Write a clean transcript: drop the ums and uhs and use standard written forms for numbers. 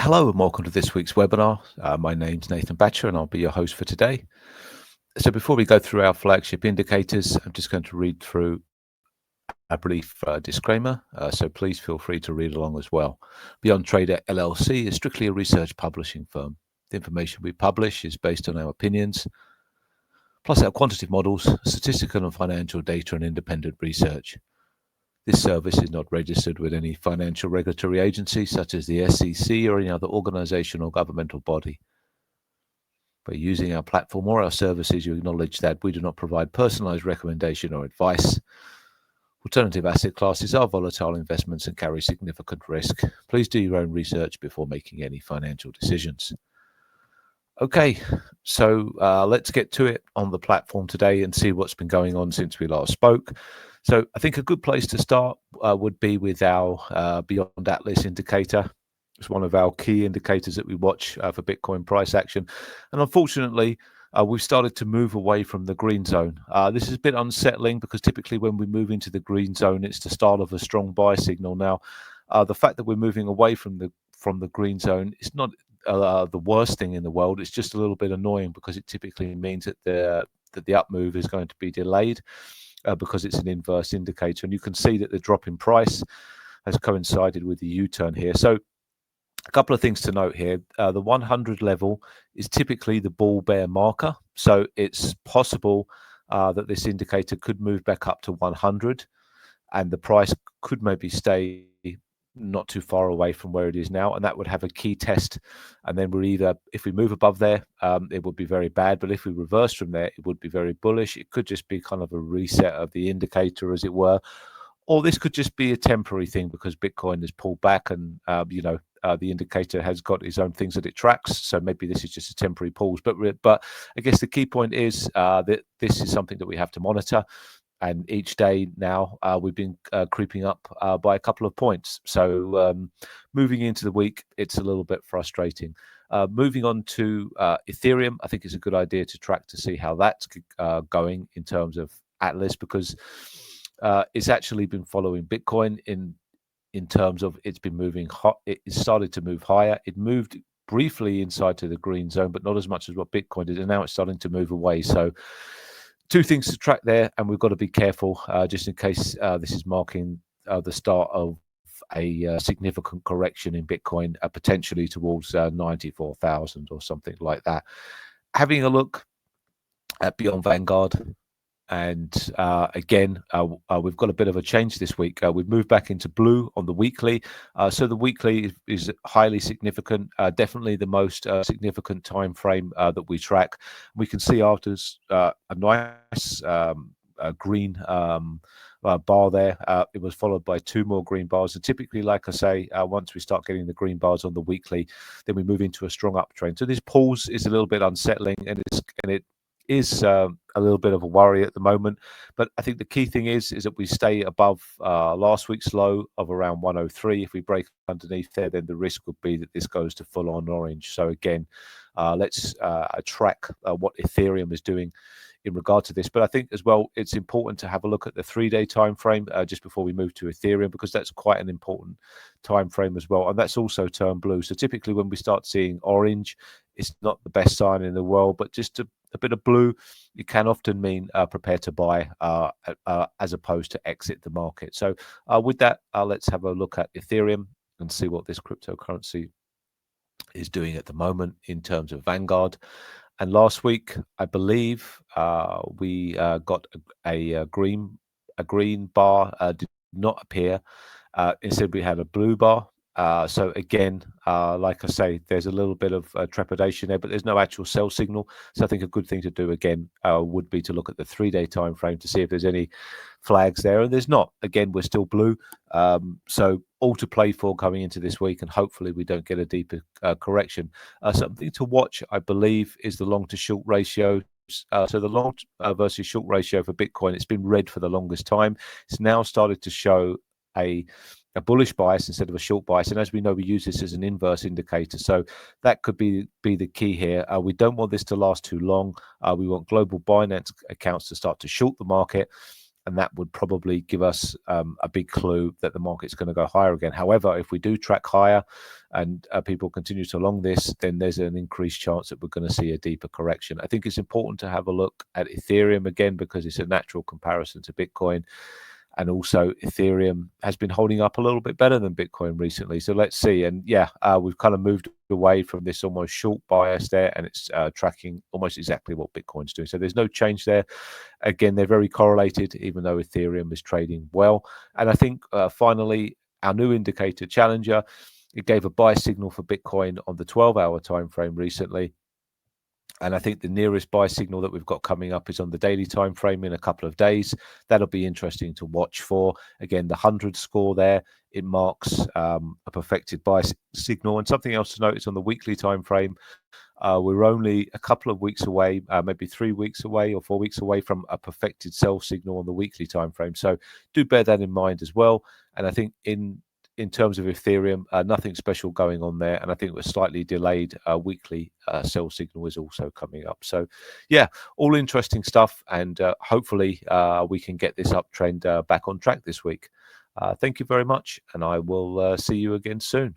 Hello and welcome to this week's webinar. My name's Nathan Batchelor and I'll be your host for today. So before we go through our flagship indicators, I'm just going to read through a brief disclaimer, so please feel free to read along as well. Beyond Trader LLC is strictly a research publishing firm. The information we publish is based on our opinions, plus our quantitative models, statistical and financial data and independent research. This service is not registered with any financial regulatory agency such as the SEC or any other organization or governmental body. By using our platform or our services, you acknowledge that we do not provide personalized recommendation or advice. Alternative asset classes are volatile investments and carry significant risk. Please do your own research before making any financial decisions. Okay, so let's get to it on the platform today and see what's been going on since we last spoke. So I think a good place to start would be with our Biyond Atlas indicator. It's one of our key indicators that we watch for Bitcoin price action. And unfortunately, we've started to move away from the green zone. This is a bit unsettling because typically when we move into the green zone, it's the start of a strong buy signal. Now, the fact that we're moving away from the green zone is not the worst thing in the world. It's just a little bit annoying because it typically means that the up move is going to be delayed because it's an inverse indicator. And you can see that the drop in price has coincided with the U-turn here. So a couple of things to note here. The 100 level is typically the bull bear marker. So it's possible that this indicator could move back up to 100 and the price could maybe stay not too far away from where it is now, and that would have a key test. And then we're either, if we move above there, it would be very bad, but if we reverse from there, it would be very bullish. It could just be kind of a reset of the indicator, as it were, or this could just be a temporary thing because Bitcoin has pulled back and the indicator has got its own things that it tracks. So maybe this is just a temporary pause. But I guess the key point is that this is something that we have to monitor. And each day now, we've been creeping up by a couple of points. So moving into the week, it's a little bit frustrating. Moving on to Ethereum, I think it's a good idea to track to see how that's going in terms of Atlas, because it's actually been following Bitcoin in terms of it's been moving hot. It started to move higher. It moved briefly inside to the green zone, but not as much as what Bitcoin did. And now it's starting to move away. So two things to track there, and we've got to be careful just in case this is marking the start of a significant correction in Bitcoin, potentially towards 94,000 or something like that. Having a look at Beyond Vanguard, and again, we've got a bit of a change this week. We've moved back into blue on the weekly. So the weekly is highly significant, definitely the most significant time frame that we track. We can see after a nice green bar there. It was followed by two more green bars. And typically, like I say, once we start getting the green bars on the weekly, then we move into a strong uptrend. So this pause is a little bit unsettling, and it is a little bit of a worry at the moment. But I think the key thing is that we stay above last week's low of around 103. If we break underneath there, then the risk would be that this goes to full on orange. So again, let's track what Ethereum is doing in regard to this. But I think as well, it's important to have a look at the 3-day time frame just before we move to Ethereum, because that's quite an important time frame as well, and that's also turned blue. So typically when we start seeing orange, it's not the best sign in the world, but just a bit of blue, it can often mean prepare to buy as opposed to exit the market. So with that, let's have a look at Ethereum and see what this cryptocurrency is doing at the moment in terms of Vanguard. And last week, I believe we got a green bar did not appear. Instead, we had a blue bar. So again, like I say, there's a little bit of trepidation there, but there's no actual sell signal. So I think a good thing to do again would be to look at the 3-day time frame to see if there's any flags there, and there's not. Again, we're still blue. So all to play for coming into this week, and hopefully we don't get a deeper correction. Something to watch, I believe, is the long to short ratio. So the long versus short ratio for Bitcoin, it's been red for the longest time. It's now started to show a bullish bias instead of a short bias, and as we know, we use this as an inverse indicator, so that could be the key here. We don't want this to last too long. We want global Binance accounts to start to short the market, and that would probably give us a big clue that the market's going to go higher again. However, if we do track higher and people continue to long this, then there's an increased chance that we're going to see a deeper correction. I think it's important to have a look at Ethereum again, because it's a natural comparison to Bitcoin. And also Ethereum has been holding up a little bit better than Bitcoin recently. So let's see. And yeah, we've kind of moved away from this almost short bias there, and it's tracking almost exactly what Bitcoin's doing. So there's no change there. Again, they're very correlated, even though Ethereum is trading well. And I think finally, our new indicator Challenger, it gave a buy signal for Bitcoin on the 12-hour time frame recently. And I think the nearest buy signal that we've got coming up is on the daily time frame in a couple of days. That'll be interesting to watch for. Again, the 100 score there, it marks a perfected buy signal. And something else to notice on the weekly time frame, we're only a couple of weeks away, maybe 3 weeks away or 4 weeks away from a perfected sell signal on the weekly time frame. So do bear that in mind as well. And I think in terms of Ethereum, nothing special going on there. And I think it was slightly delayed weekly sell signal is also coming up. So yeah, all interesting stuff. And hopefully we can get this uptrend back on track this week. Thank you very much. And I will see you again soon.